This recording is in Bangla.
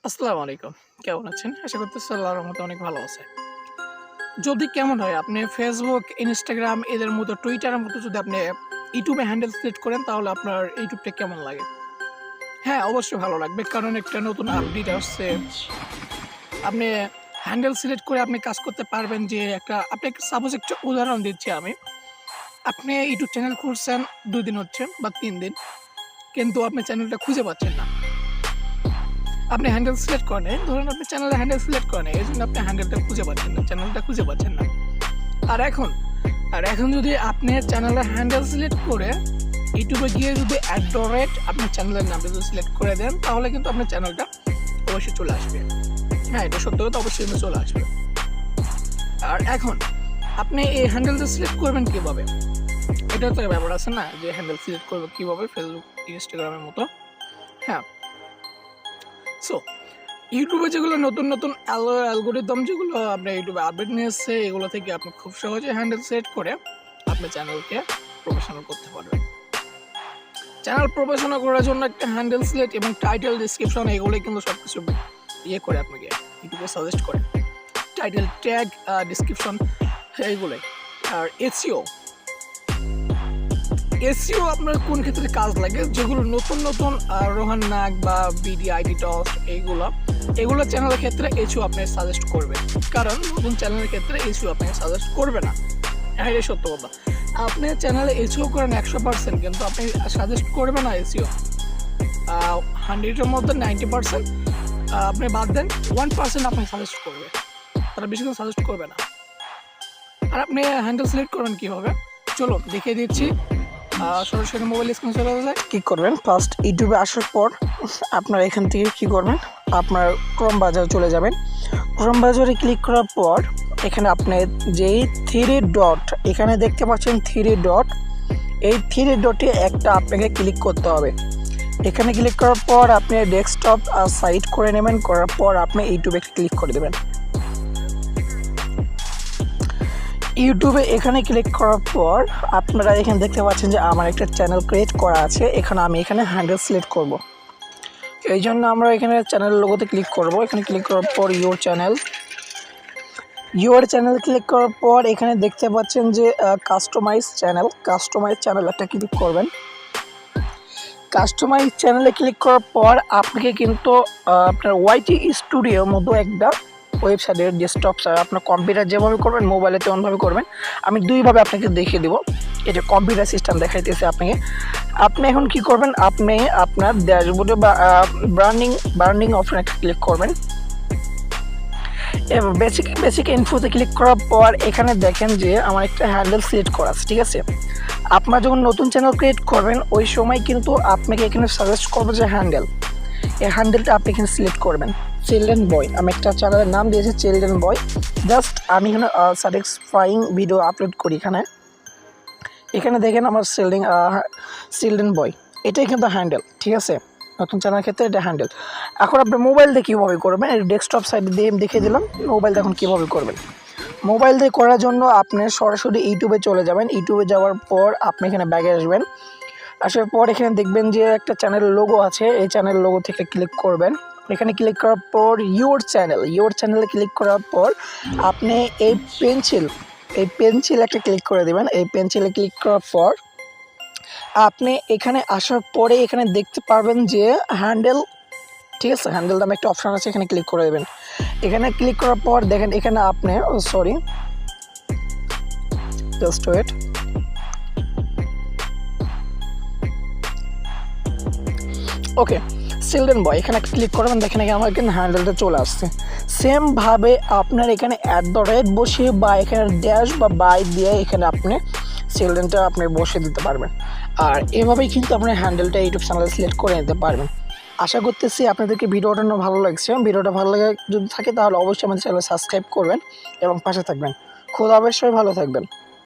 আসসালামু আলাইকুম। কেমন আছেন? আশা করতেছি আল্লাহর রহমতে অনেক ভালো আছেন। যদি কেমন হয় আপনি Facebook, Instagram এদের মতো Twitter এর মতো যদি আপনি YouTube এ হ্যান্ডেল সিলেক্ট করেন তাহলে আপনার YouTube টা কেমন লাগে? হ্যাঁ, অবশ্যই ভালো লাগবে। কারণ একটা নতুন আপডেট আসছে। আপনি হ্যান্ডেল সিলেক্ট করে আপনি কাজ করতে পারবেন যে আপনাকে সাপোজ একটা উদাহরণ দিচ্ছি আমি। আপনি YouTube চ্যানেল খুলছেন ২ দিন হচ্ছে বা ৩ দিন। কিন্তু আপনি চ্যানেলটা খুঁজে পাচ্ছেন না। আপনি হ্যান্ডেল সিলেক্ট করেন নাই। ধরুন আপনি চ্যানেলের হ্যান্ডেল সিলেক্ট করেন নাই। এজন্য আপনি হ্যান্ডেলটা খুঁজে পাচ্ছেন না। চ্যানেলটা খুঁজে পাচ্ছেন না। আর এখন যদি আপনি চ্যানেলের হ্যান্ডেল সিলেক্ট করে YouTube এ গিয়ে যদি আপনার চ্যানেলের নামটা যদি সিলেক্ট করে দেন তাহলে কিন্তু আপনার চ্যানেলটা অবশ্যই চলে আসবে। হ্যাঁ, এটা সত্য কথা অবশ্যই কিন্তু চলে আসবে। আর এখন আপনি এই হ্যান্ডেলটা সিলেক্ট করবেন কিভাবে? এটাও তো ব্যাপার আছে না যে হ্যান্ডেল সিলেক্ট করব কিভাবে Facebook, Instagram এর মতো। হ্যাঁ, সো ইউটিউবে যেগুলো নতুন অ্যালগরিদম যেগুলো আপনার ইউটিউবে আপডেট নিয়ে এসছে এগুলো থেকে আপনি খুব সহজে হ্যান্ডেল সেট করে আপনার চ্যানেলকে প্রফেশনাল করতে পারবেন। চ্যানেল প্রফেশনাল করার জন্য একটা হ্যান্ডেল সিলেক্ট এবং টাইটেল ডিসক্রিপশন এগুলোই কিন্তু সব কিছু করে আপনাকে ইউটিউবে সাজেস্ট করে। টাইটেল ট্যাগ ডিসক্রিপশন এইগুলোই। আর এসইও আপনার কোন ক্ষেত্রে কাজ লাগে যেগুলো নতুন রোহান নাগ বা বিডি আইডি টস এগুলো চ্যানেলের ক্ষেত্রে এসইও আপনি সাজেস্ট করবে, কারণ নতুন চ্যানেলের ক্ষেত্রে এসইও আপনাকে সাজেস্ট করবে না। এটা সত্য কথা। আপনি চ্যানেলে এসইও করেন 100%, কিন্তু আপনি সাজেস্ট করবে না এসইও 100-এর মধ্যে 90% আপনি বাদ দেন, 1% আপনি সাজেস্ট করবে, তারা বেশি করে সাজেস্ট করবে না। আর আপনি হ্যান্ডেল সিলেক্ট করবেন কীভাবে চলো দেখিয়ে দিচ্ছি। সরাসরি মোবাইল স্ক্রিনে চলে যায়। কী করবেন, ফার্স্ট ইউটিউবে আসার পর আপনার এখান থেকে কী করবেন, আপনার ক্রোম ব্রাউজারে চলে যাবেন। ক্রোম ব্রাউজারে ক্লিক করার পর এখানে আপনি যেই 3 ডট এখানে দেখতে পাচ্ছেন 3 ডট, এই 3 ডটে একটা আপনাকে ক্লিক করতে হবে। এখানে ক্লিক করার পর আপনি ডেস্কটপ সাইড করে নেবেন, করার পর আপনি ইউটিউবে ক্লিক করে দেবেন। ইউটিউবে এখানে ক্লিক করার পর আপনারা এখানে দেখতে পাচ্ছেন যে আমার একটা চ্যানেল ক্রিয়েট করা আছে। আমি এখানে হ্যান্ডেল সিলেক্ট করব, এই জন্য আমরা এখানে চ্যানেল লোগোতে ক্লিক করব। এখানে ক্লিক করার পর ইউর চ্যানেল ক্লিক করার পর এখানে দেখতে পাচ্ছেন যে কাস্টমাইজ চ্যানেল একটা ক্লিক করবেন। কাস্টমাইজ চ্যানেলে ক্লিক করার পর আপনাকে কিন্তু আপনার ওয়াইটি স্টুডিওর মতো একটা ওয়েবসাইটের ডেস্কটপ আপনার কম্পিউটার যেভাবে করবেন মোবাইলে তেমনভাবে করবেন। আমি দুইভাবে আপনাকে দেখিয়ে দেবো। এটা কম্পিউটার সিস্টেম দেখাইতেছে আপনাকে। আপনি এখন কি করবেন, আপনি আপনার ড্যাশবোর্ডে বা বার্নিং অপশন একটা ক্লিক করবেন। এবার বেসিক ইনফোতে ক্লিক করার পর এখানে দেখেন যে আমার একটা হ্যান্ডেল সিলেক্ট করা আছে, ঠিক আছে। আপনারা যখন নতুন চ্যানেল ক্রিয়েট করবেন ওই সময় কিন্তু আপনাকে এখানে সাজেস্ট করবে যে এই হ্যান্ডেলটা আপনি এখানে সিলেক্ট করবেন। চিলড্রেন বয়, আমি একটা চ্যানেলের নাম দিয়েছি চিলড্রেন বয়। জাস্ট আমি এখানে স্যাটিসফাইং ভিডিও আপলোড করি। এখানে দেখেন আমার চিলড্রেন বয়, এটাই কিন্তু হ্যান্ডেল, ঠিক আছে। নতুন চ্যানেলের ক্ষেত্রে এটা হ্যান্ডেল। এখন আপনি মোবাইল দিয়ে কীভাবে করবেন, ডেস্কটপ সাইডে দিয়ে দেখিয়ে দিলাম। মোবাইল দিয়ে এখন কীভাবে করবেন, মোবাইল দিয়ে করার জন্য আপনি সরাসরি ইউটিউবে চলে যাবেন। ইউটিউবে যাওয়ার পর আপনি এখানে ব্যাগে আসবেন। আসার পর এখানে দেখবেন যে একটা চ্যানেল লোগো আছে, এই চ্যানেল লোগো থেকে ক্লিক করবেন। এখানে ক্লিক করার পর ইউর চ্যানেলে ক্লিক করার পর আপনি এই পেন্সিল একটা ক্লিক করে দেবেন। এই পেন্সিলে ক্লিক করার পর আপনি এখানে আসার পরে এখানে দেখতে পারবেন যে হ্যান্ডেল, ঠিক আছে, হ্যান্ডেল নামে একটা অপশান আছে, এখানে ক্লিক করে দেবেন। এখানে ক্লিক করার পর দেখেন এখানে আপনি জাস্ট ওয়েট, ওকে, চিলড্রেন বয় এখানে ক্লিক করবেন। দেখেন এখানে আমার এখানে হ্যান্ডেলটা চলে আসছে। সেমভাবে আপনার এখানে @ বসিয়ে বা এখানে ড্যাশ বা বাই দিয়ে এখানে আপনি চিলড্রেনটা আপনি বসিয়ে দিতে পারবেন। আর এভাবেই কিন্তু আপনার হ্যান্ডেলটা ইউটিউব চ্যানেলে সিলেক্ট করে নিতে পারবেন। আশা করতেছি আপনাদেরকে ভিডিওটা ভালো লাগছে। ভিডিওটা ভালো লাগে যদি থাকে তাহলে অবশ্যই আমাদের চ্যানেল সাবস্ক্রাইব করবেন এবং পাশে থাকবেন। খোদা হাফেজ, সবাই ভালো থাকবেন।